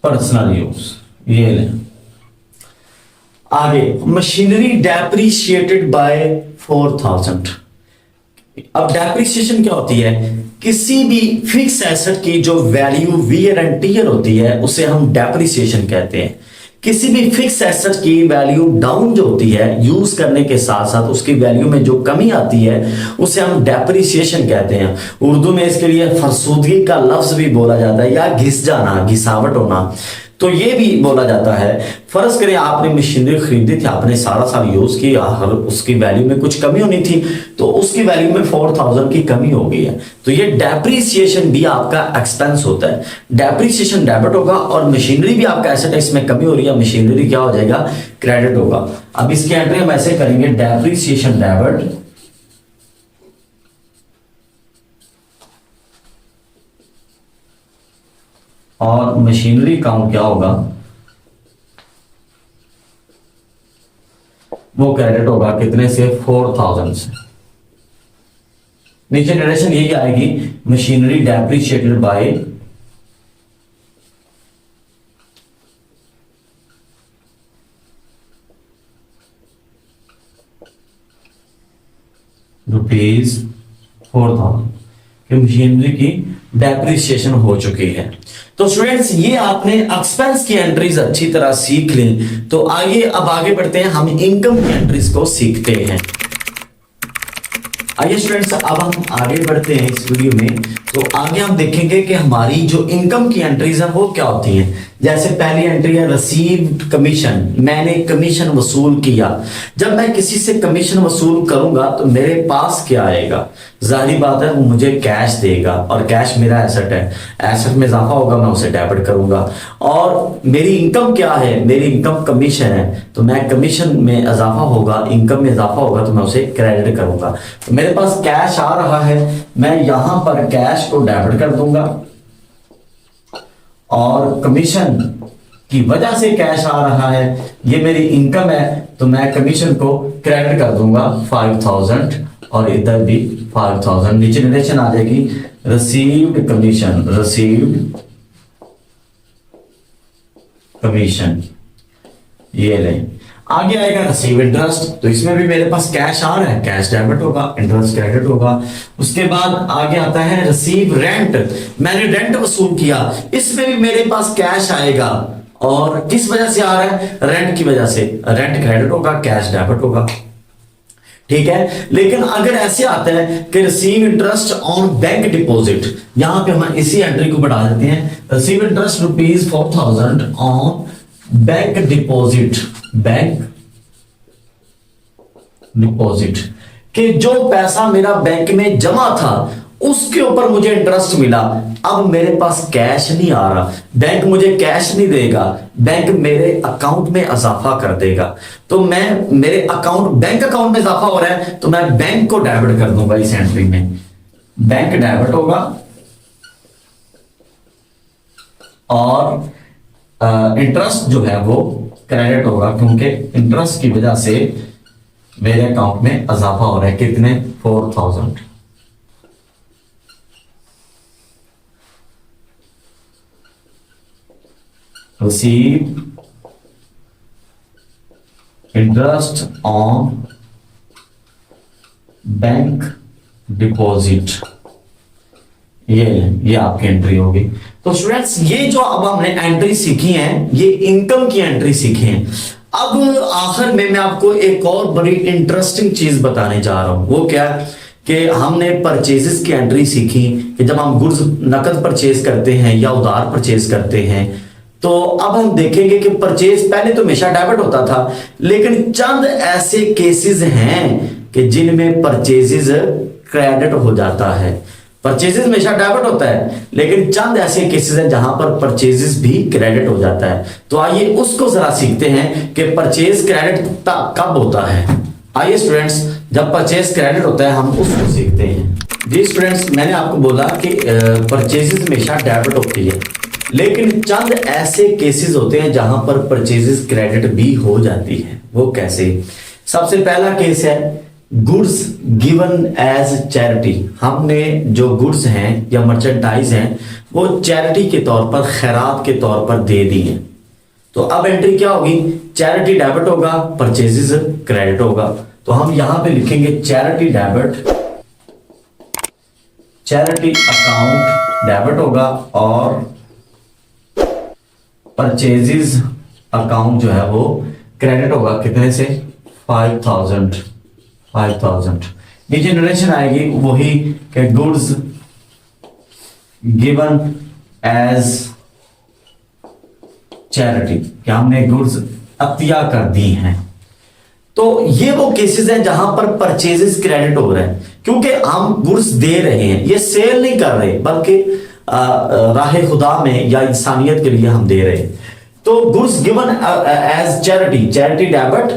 personal use. ये ले आगे, मशीनरी डेप्रिशिएटेड बाय 4000। अब डेप्रिसिएशन क्या होती है, किसी भी फिक्स एसेट की जो वैल्यू वियर एंड टियर होती है उसे हम डेप्रिसिएशन कहते हैं। किसी भी फिक्स एसेट की वैल्यू डाउन जो होती है यूज करने के साथ साथ उसकी वैल्यू में जो कमी आती है उसे हम डेप्रिसिएशन कहते हैं। उर्दू में इसके लिए फरसूदगी का लफ्ज भी बोला जाता है या घिस जाना, घिसावट होना, तो ये भी बोला जाता है। फर्ज करें आपने मशीनरी खरीदी थी, आपने सारा साल यूज की, उसकी वैल्यू में कुछ कमी होनी थी, तो उसकी वैल्यू में 4000 की कमी हो गई है, तो ये डेप्रिसिएशन भी आपका एक्सपेंस होता है। डेप्रिसिएशन डेबिट होगा और मशीनरी भी आपका एसेट है, इसमें कमी हो रही है, मशीनरी क्या हो जाएगा, क्रेडिट होगा। अब इसकी एंट्री हम ऐसे करेंगे, डेप्रिसिएशन डेबिट और मशीनरी काउंट क्या होगा, वो क्रेडिट होगा कितने से, 4000 से। नीचे नरेशन यही आएगी, मशीनरी डेप्रिशिएटेड बाय ₹4000 कि मशीनरी की डेप्रिसिएशन हो चुकी है। तो स्टूडेंट्स ये आपने एक्सपेंस की एंट्रीज अच्छी तरह सीख ली, तो आइए अब आगे बढ़ते हैं, हम इनकम की एंट्रीज को सीखते हैं। आइए स्टूडेंट्स अब हम आगे बढ़ते हैं इस वीडियो में। तो आगे हम देखेंगे कि हमारी जो इनकम की एंट्रीज हैं वो क्या होती हैं। जैसे पहली एंट्री है रिसीव्ड कमीशन, मैंने कमीशन वसूल किया। जब मैं किसी से कमीशन वसूल करूंगा तो मेरे पास क्या आएगा, जाहिर बात है वो मुझे कैश देगा और कैश मेरा एसेट है, एसेट में इजाफा होगा, मैं उसे डेबिट करूंगा। और मेरी इनकम क्या है, मेरी इनकम कमीशन है, तो मैं कमीशन में इजाफा होगा, इनकम में इजाफा होगा, तो मैं उसे क्रेडिट करूंगा। तो मेरे पास कैश आ रहा है, मैं यहां पर कैश को डेबिट कर दूंगा और कमीशन की वजह से कैश आ रहा है, ये मेरी इनकम है, तो मैं कमीशन को क्रेडिट कर दूंगा 5000 और इधर भी 5000। नीचे नरेशन आ जाएगी, रिसीव्ड कमीशन, रिसीव्ड कमीशन। ये ले आगे आएगा रिसीव इंटरेस्ट, तो इसमें भी मेरे पास कैश आ रहा है, कैश डेबिट होगा, इंटरेस्ट क्रेडिट होगा। उसके बाद आगे आता है रिसीव रेंट, मैंने रेंट वसूल किया, इसमें भी मेरे पास कैश आएगा और किस वजह से आ रहा है, रेंट की वजह से, रेंट क्रेडिट होगा, कैश डेबिट होगा। ठीक है। लेकिन अगर ऐसे आता है कि receive interest on bank deposit, यहां पे हम इसी एंट्री को बढ़ा देते हैं, receive interest ₹4,000 on bank deposit, bank deposit, कि जो पैसा मेरा बैंक में जमा था उसके ऊपर मुझे इंटरेस्ट मिला। अब मेरे पास कैश नहीं आ रहा, बैंक मुझे कैश नहीं देगा, बैंक मेरे अकाउंट में इजाफा कर देगा। तो मैं मेरे बैंक अकाउंट में इजाफा हो रहा है तो मैं बैंक को डेबिट कर दूंगा इस एंट्री में, बैंक डेबिट होगा और इंटरेस्ट जो है वो क्रेडिट होगा, क्योंकि इंटरेस्ट की वजह से मेरे अकाउंट में इजाफा हो रहा है। कितने? 4,000। receive interest on bank deposit, ये आपकी एंट्री होगी। तो स्टूडेंट्स ये जो अब हमने एंट्री सीखी है ये इनकम की एंट्री सीखी है। अब आखिर में मैं आपको एक और बड़ी इंटरेस्टिंग चीज बताने जा रहा हूं, वो क्या कि हमने परचेजेस की एंट्री सीखी कि जब हम गुड्स नकद परचेज करते हैं या उधार परचेज करते हैं, तो अब हम देखेंगे कि परचेज पहले तो हमेशा डेबिट होता था, लेकिन चंद ऐसे केसेस हैं कि जिनमें परचेजेस क्रेडिट हो जाता है। परचेजेस हमेशा डेबिट होता है, लेकिन चंद ऐसे केसेस हैं जहां पर परचेजेस भी क्रेडिट हो जाता है। तो आइए उसको जरा सीखते हैं कि परचेज क्रेडिट कब होता है। आइए स्टूडेंट्स, जब परचेज क्रेडिट होता है हम उसको सीखते हैं। जी स्टूडेंट्स, मैंने आपको बोला कि परचेजेस हमेशा डेबिट होती है, लेकिन चंद ऐसे केसेस होते हैं जहां पर परचेजेस क्रेडिट भी हो जाती है। वो कैसे? सबसे पहला केस है गुड्स गिवन एज चैरिटी। हमने जो गुड्स हैं या मर्चेंटाइज हैं वो चैरिटी के तौर पर, खैरात के तौर पर दे दी हैं। तो अब एंट्री क्या होगी? चैरिटी डेबिट होगा, परचेजेस क्रेडिट होगा। तो हम यहां पे लिखेंगे charity debit, charity account debit होगा और परचेजेस अकाउंट जो है वो क्रेडिट होगा। कितने से? 5,000। नीचे नरेशन आएगी वही कि गुड्स गिवन एज चैरिटी, क्या हमने गुड्स अतिया कर दी हैं। तो ये वो केसेस हैं जहां पर परचेजेस क्रेडिट हो रहे हैं, क्योंकि हम गुड्स दे रहे हैं, ये सेल नहीं कर रहे बल्कि राह खुदा में या इंसानियत के लिए हम दे रहे हैं। तो goods given as charity, charity debit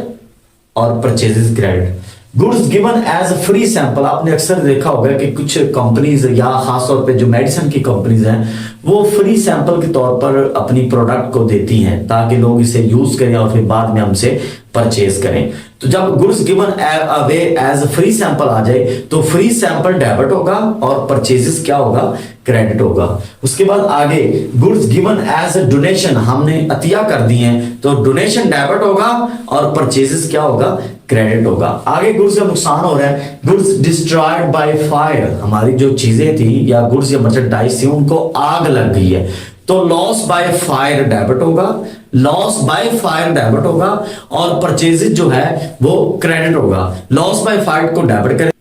और purchases credit. Goods given as free sample, आपने अक्सर देखा होगा कि कुछ कंपनीज या खासतौर पे जो मेडिसिन की कंपनीज हैं वो फ्री सैंपल के तौर पर अपनी प्रोडक्ट को देती हैं ताकि लोग इसे यूज करें और फिर बाद में हमसे परचेज करें। तो जब goods given away as free sample आ जाए तो फ्री सैंपल डेबिट होगा और परचेजेस क्या होगा? क्रेडिट होगा। उसके बाद आगे गुड्स गिवन एज डोनेशन, हमने अतिया कर दी हैं तो डोनेशन डेबिट होगा और परचेजेस क्या होगा? क्रेडिट होगा। आगे गुड्स का नुकसान हो रहा है, गुड्स डिस्ट्रॉयड बाय फायर, हमारी जो चीजें थी या गुड्स या मर्चेंडाइज थी उनको आग लग गई है तो लॉस बाय फायर डेबिट होगा, लॉस बाय फायर डेबिट होगा और परचेजेस जो है वो क्रेडिट होगा। लॉस बाय फायर को डेबिट करें,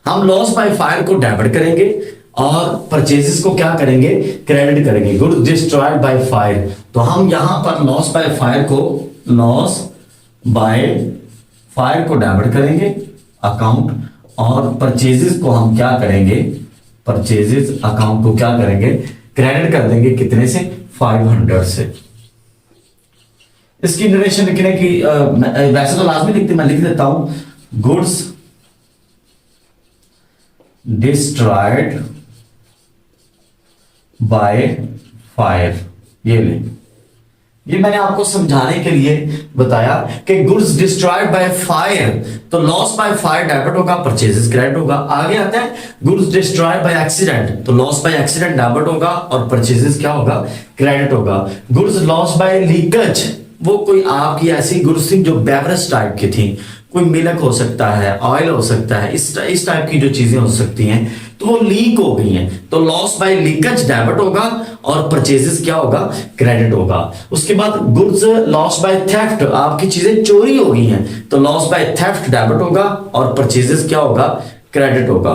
हम लॉस बाय फायर को डेबिट करेंगे और परचेजेस को क्या करेंगे? क्रेडिट करेंगे। गुड्स डिस्ट्रॉयड बाय फायर, तो हम यहां पर लॉस बाय फायर को, लॉस बाय फायर को डेबिट करेंगे अकाउंट और परचेजेस को हम क्या करेंगे? परचेजेस अकाउंट को क्या करेंगे? क्रेडिट कर देंगे। कितने से? 500 से। इसकी नरेशन लिखने की वैसे तो लाजमी लिखते, मैं लिख देता हूं गुड्स डिस्ट्रॉयड बाय फायर। ये मैंने आपको समझाने के लिए बताया कि गुड्स डिस्ट्रॉयड बाय फायर, तो लॉस बाय फायर डेबिट होगा, परचेजेस क्रेडिट होगा। आगे आता है गुड्स डिस्ट्रॉयड बाय एक्सीडेंट, तो लॉस बाय एक्सीडेंट डेबिट होगा और परचेजेस क्या होगा? क्रेडिट होगा। गुड्स लॉस बाय लीकेज, वो कोई आपकी ऐसी गुड्स थी जो बेवरेज टाइप की थी, कोई मिल्क हो सकता है, ऑयल हो सकता है, इस टाइप की जो चीजें हो सकती हैं, तो वो लीक हो गई हैं तो लॉस बाय लीकेज डेबिट होगा और परचेजेस क्या होगा, क्रेडिट होगा। उसके बाद गुड्स लॉस बाय थेफ्ट, आपकी चीजें चोरी हो गई हैं तो लॉस बाय थेफ्ट डेबिट होगा और परचेजेस क्या होगा, क्रेडिट होगा।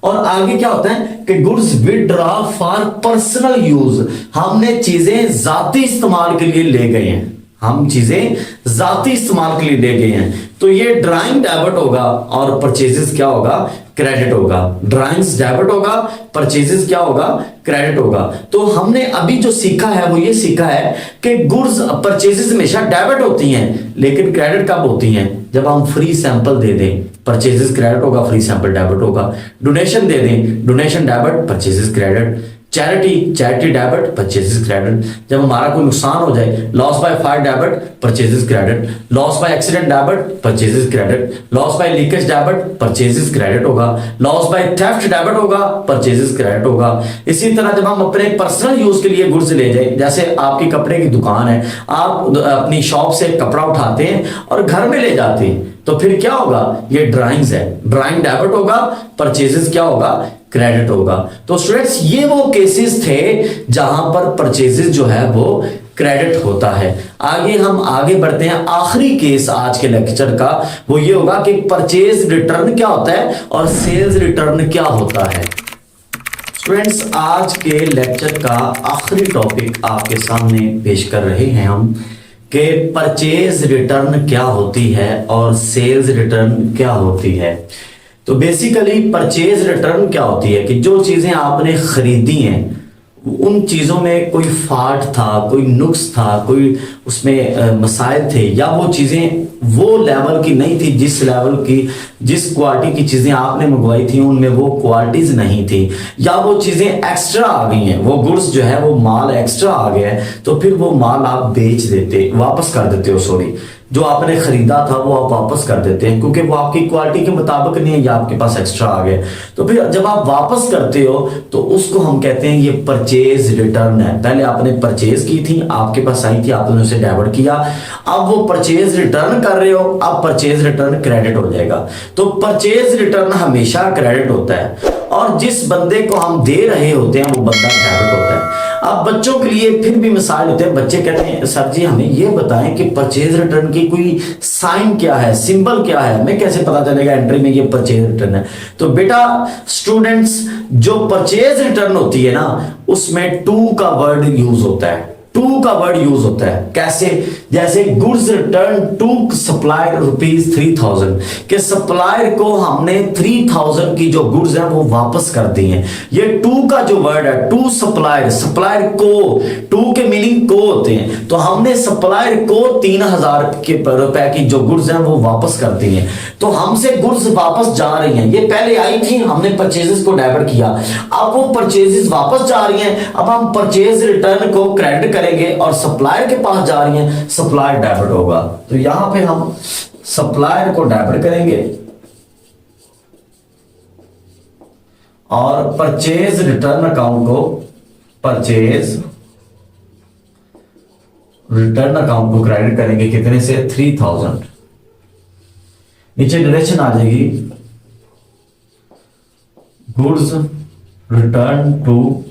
और आगे क्या होता है कि goods withdraw for personal use, हमने चीजें जाती इस्तेमाल के लिए ले गए हैं, हम चीजें जाती इस्तेमाल के लिए ले गए हैं तो ये ड्राइंग डेबिट होगा और परचेजेस क्या होगा, क्रेडिट होगा। ड्राइंग्स डेबिट होगा, परचेजेस क्या होगा, क्रेडिट होगा। तो हमने अभी जो सीखा है वो ये सीखा है कि गुड्स परचेजेस हमेशा डेबिट होती हैं, लेकिन क्रेडिट कब होती हैं, जब हम फ्री सैंपल दे दें, परचेजेस क्रेडिट होगा, फ्री सैंपल डेबिट होगा। डोनेशन दे दें, donation debit, purchases credit. Charity debit, purchases credit. जब हमारा कोई नुकसान हो जाए, loss by fire debit, purchases credit. Loss by accident debit, purchases credit. Loss by leakage debit, purchases credit होगा। लॉस बाय थेफ्ट डेबिट होगा, purchases credit होगा। इसी तरह जब हम अपने पर्सनल यूज के लिए गुड्स ले जाए, जैसे आपकी कपड़े की दुकान है, आप अपनी शॉप से कपड़ा उठाते हैं और घर में ले जाते हैं तो फिर क्या होगा, ये ड्राइंग्स है, ड्राइंग डेबिट होगा, परचेजेस क्या होगा, क्रेडिट होगा। तो स्टूडेंट्स ये वो केसेस थे जहां पर परचेजेस जो है वो क्रेडिट होता है। आगे हम आगे बढ़ते हैं, आखिरी केस आज के लेक्चर का वो ये होगा कि परचेज रिटर्न क्या होता है और सेल्स रिटर्न क्या होता है। स्टूडेंट्स आज के लेक्चर का आखिरी टॉपिक आपके सामने पेश कर रहे हैं हम कि परचेज रिटर्न क्या होती है और सेल्स रिटर्न क्या होती है। तो बेसिकली परचेज रिटर्न क्या होती है कि जो चीजें आपने खरीदी हैं उन चीजों में कोई फॉल्ट था, कोई नुक्स था, कोई उसमें मसाइल थे, या वो चीजें वो लेवल की नहीं थी, जिस लेवल की जिस क्वालिटी की चीजें आपने मंगवाई थी उनमें वो क्वालिटीज नहीं थी, या वो चीजें एक्स्ट्रा आ गई हैं, वो गुड्स जो है वो माल एक्स्ट्रा आ गया है तो फिर वो माल आप बेच देते, वापस कर देते हो, सॉरी, जो आपने खरीदा था वो आप वापस कर देते हैं क्योंकि वो आपकी क्वालिटी के मुताबिक नहीं है या आपके पास एक्स्ट्रा आ गया। तो फिर जब आप वापस करते हो तो उसको हम कहते हैं ये परचेज रिटर्न है। पहले आपने परचेज की थी, आपके पास आई थी, आपने उसे डेबिट किया, अब वो परचेज रिटर्न कर रहे हो, अब परचेज रिटर्न क्रेडिट हो जाएगा। तो परचेज रिटर्न हमेशा क्रेडिट होता है और जिस बंदे को हम दे रहे होते हैं वो बंदा डेबिट होता है। अब बच्चों के लिए फिर भी मिसाल होते हैं, बच्चे कहते हैं सर जी हमें ये बताएं कि परचेज रिटर्न की कोई साइन क्या है, सिंबल क्या है, हमें कैसे पता चलेगा एंट्री में ये परचेज रिटर्न है। तो बेटा स्टूडेंट्स, जो परचेज रिटर्न होती है ना उसमें टू का वर्ड यूज होता है, टू का वर्ड यूज होता है। कैसे, जैसे गुड्स रिटर्न टू सप्लायर ₹3000 के सप्लायर को हमने 3000 की जो गुड्स है वो वापस कर दी हैं। ये टू का जो वर्ड है, टू सप्लायर, सप्लायर को, टू के मीनिंग को होते हैं, तो हमने सप्लायर को 3000 के रुपए की जो गुड्स हैं वो वापस कर दी हैं। तो हमसे गुड्स वापस जा रही हैं, ये पहले आई थी, हमने परचेजेस को डेबिट किया, अब वो परचेजेस वापस जा रही हैं, अब हम परचेज रिटर्न को क्रेडिट करेंगे और सप्लायर के पास जा रही हैं, सप्लायर डेबिट होगा। तो यहां पे हम सप्लायर को डेबिट करेंगे और परचेज रिटर्न अकाउंट को, परचेज रिटर्न अकाउंट को क्रेडिट करेंगे कितने से, 3000। नीचे डायरेक्शन आ जाएगी गुड्स रिटर्न टू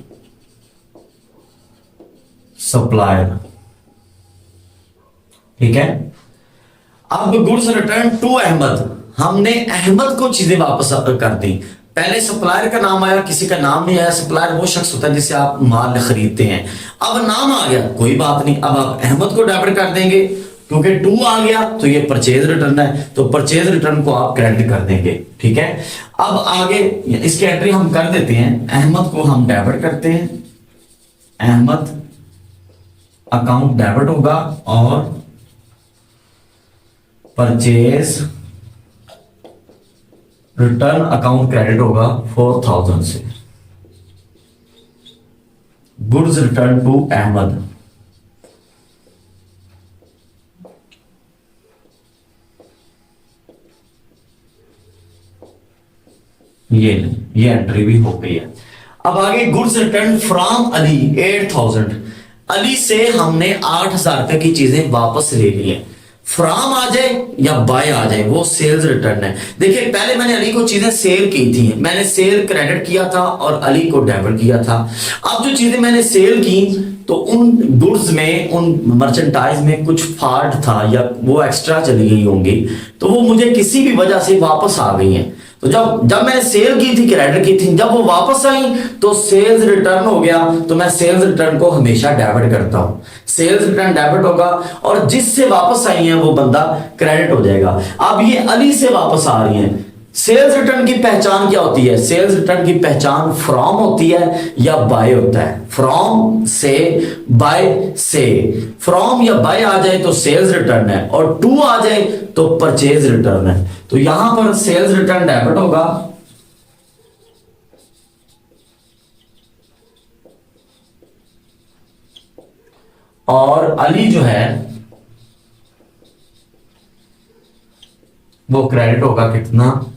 सप्लायर, ठीक है। अब गुड्स रिटर्न टू अहमद, हमने अहमद को चीजें वापस कर दी। पहले सप्लायर का नाम आया, किसी का नाम नहीं आया, सप्लायर वो शख्स होता है जिससे आप माल खरीदते हैं। अब नाम आ गया, कोई बात नहीं, अब आप अहमद को डेबिट कर देंगे क्योंकि टू आ गया तो ये परचेज रिटर्न है, तो परचेज रिटर्न को आप क्रेडिट कर देंगे, ठीक है। अब आगे इसकी एंट्री हम कर देते हैं, अहमद को हम डेबिट करते हैं, अहमद अकाउंट डेबिट होगा और परचेज रिटर्न अकाउंट क्रेडिट होगा 4000 से। गुड्स रिटर्न टू अहमद, ये एंट्री भी हो गई है। अब आगे goods return from Ali 8000, Ali से हमने 8000 रुपए की चीजें वापस ले ली है। फ्रॉम आ जाए या बाय आ जाए, वो सेल्स रिटर्न है। देखिए पहले मैंने अली को चीजें सेल की थी, मैंने सेल क्रेडिट किया था और अली को डेबिट किया था। अब जो चीजें मैंने सेल की तो उन गुड्स में, उन मर्चेंटाइज में कुछ फॉल्ट था या वो एक्स्ट्रा चली गई होंगी, तो वो मुझे किसी भी वजह से वापस आ गई हैं। तो जब मैंने सेल की थी, क्रेडिट की थी, जब वो वापस आई तो सेल्स रिटर्न हो गया। तो मैं सेल्स रिटर्न को हमेशा डेबिट करता हूं। सेल्स रिटर्न डेबिट होगा और जिससे वापस आई है वो बंदा क्रेडिट हो जाएगा। अब ये अली से वापस आ रही हैं। सेल्स रिटर्न की पहचान क्या होती है? सेल्स रिटर्न की पहचान फ्रॉम होती है या बाय होता है। फ्रॉम से, बाय से। फ्रॉम या बाय आ जाए तो सेल्स रिटर्न है और टू आ जाए तो परचेज रिटर्न है। तो यहां पर सेल्स रिटर्न डेबिट होगा और अली जो है वो क्रेडिट होगा। कितना?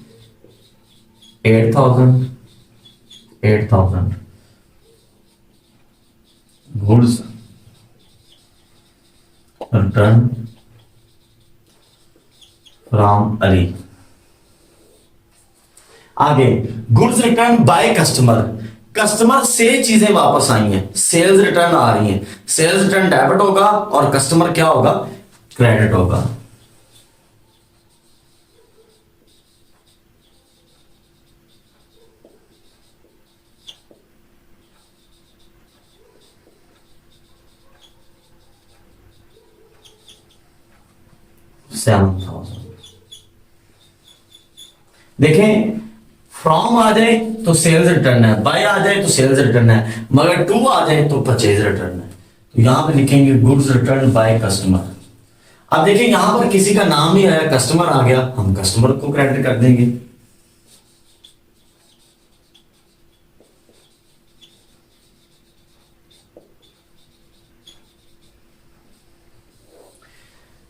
8,000 गुड्स रिटर्न फ्रॉम अली। आगे goods return by customer. Customer से चीजें वापस आई हैं, सेल्स रिटर्न आ रही हैं। सेल्स रिटर्न डेबिट होगा और कस्टमर क्या होगा? क्रेडिट होगा। देखें फ्रॉम आ जाए तो सेल्स रिटर्न है, बाय आ जाए तो सेल्स रिटर्न है, मगर टू आ जाए तो परचेज रिटर्न है। तो यहां पे लिखेंगे गुड्स रिटर्न बाय कस्टमर। अब देखिए यहां पर किसी का नाम नहीं आया, कस्टमर आ गया, हम कस्टमर को क्रेडिट कर देंगे।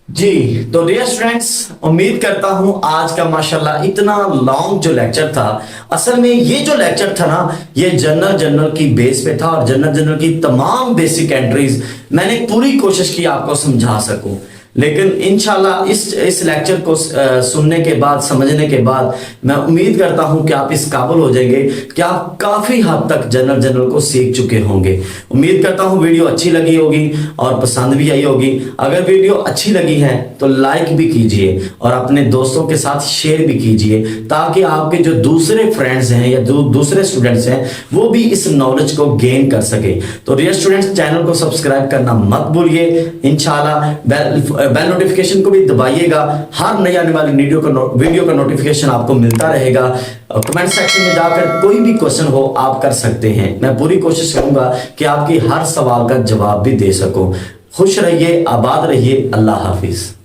जी तो डियर स्टूडेंट्स, उम्मीद करता हूं आज का माशाल्लाह इतना लॉन्ग जो लेक्चर था, असल में ये जो लेक्चर था ना, ये जनरल की बेस पे था और जनरल की तमाम बेसिक एंट्रीज मैंने पूरी कोशिश की आपको समझा सकूं। लेकिन इंशाल्लाह इस लेक्चर को सुनने के बाद, समझने के बाद मैं उम्मीद करता हूं कि आप इस काबिल हो जाएंगे कि आप काफी हद तक जनरल को सीख चुके होंगे। उम्मीद करता हूं वीडियो अच्छी लगी होगी और पसंद भी आई होगी। अगर वीडियो अच्छी लगी है तो लाइक भी कीजिए और अपने दोस्तों के साथ शेयर भी कीजिए, ताकि आपके जो दूसरे फ्रेंड्स हैं या दूसरे स्टूडेंट्स हैं वो भी इस नॉलेज को गेन कर सके। तो डियर स्टूडेंट्स, चैनल को सब्सक्राइब करना मत भूलिए। इंशाल्लाह बेल नोटिफिकेशन को भी दबाइएगा, हर नई आने वाली वीडियो का नोटिफिकेशन आपको मिलता रहेगा। कमेंट सेक्शन में जाकर कोई भी क्वेश्चन हो आप कर सकते हैं, मैं पूरी कोशिश करूंगा कि आपकी हर सवाल का जवाब भी दे सकूं। खुश रहिए, आबाद रहिए, अल्लाह हाफिज।